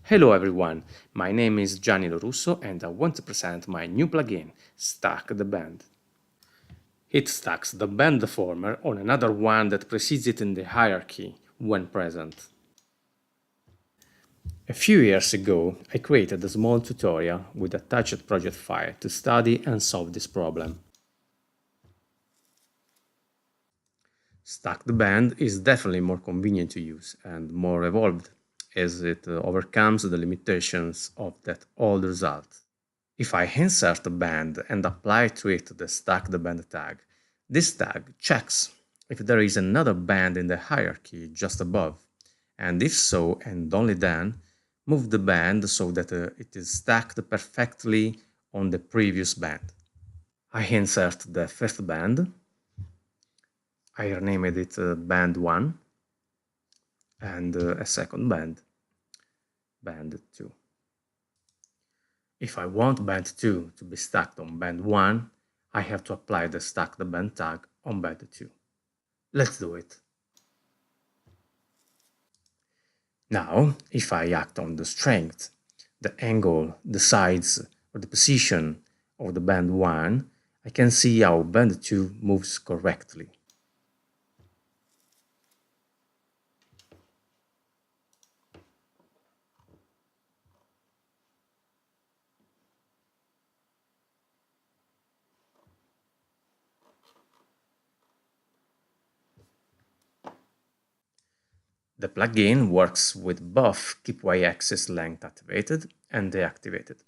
Hello everyone, my name is Gianni Lorusso and I want to present my new plugin, StackTheBend. It stacks the bend deformer on another one that precedes it in the hierarchy when present. A few years ago, I created a small tutorial with a attached project file to study and solve this problem. StackTheBend is definitely more convenient to use and more evolved, as it overcomes the limitations of that old result. If I insert a band and apply to it the StackTheBend tag, this tag checks if there is another band in the hierarchy just above, and if so, and only then, move the band so that it is stacked perfectly on the previous band. I insert the fifth band, I renamed it band 1, and a second band, band 2. If I want band 2 to be stacked on band 1, I have to apply the StackTheBend tag on band 2. Let's do it. Now, if I act on the strength, the angle, the size, or the position of the band 1, I can see how band 2 moves correctly. The plugin works with both keep y-axis length activated and deactivated.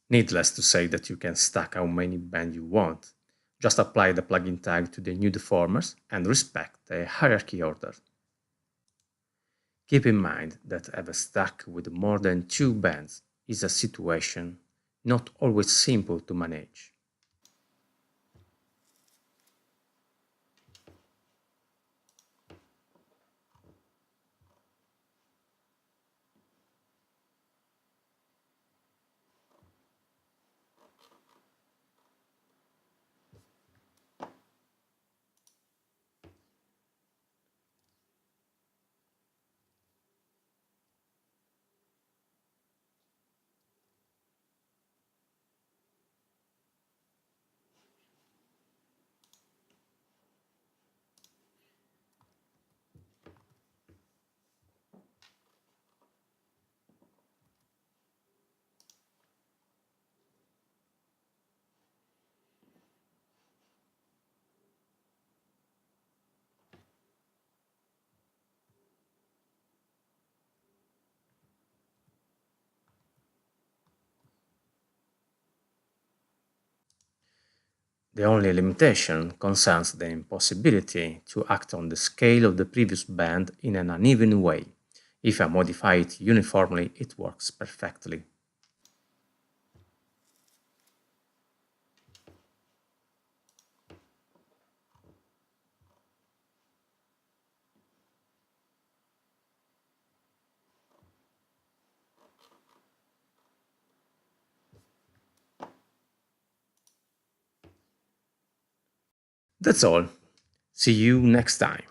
Needless to say that you can stack how many bands you want. Just apply the plugin tag to the new deformers and respect the hierarchy order. Keep in mind that have a stack with more than 2 bands is a situation not always simple to manage. The only limitation concerns the impossibility to act on the scale of the previous band in an uneven way. If I modify it uniformly, it works perfectly. That's all. See you next time.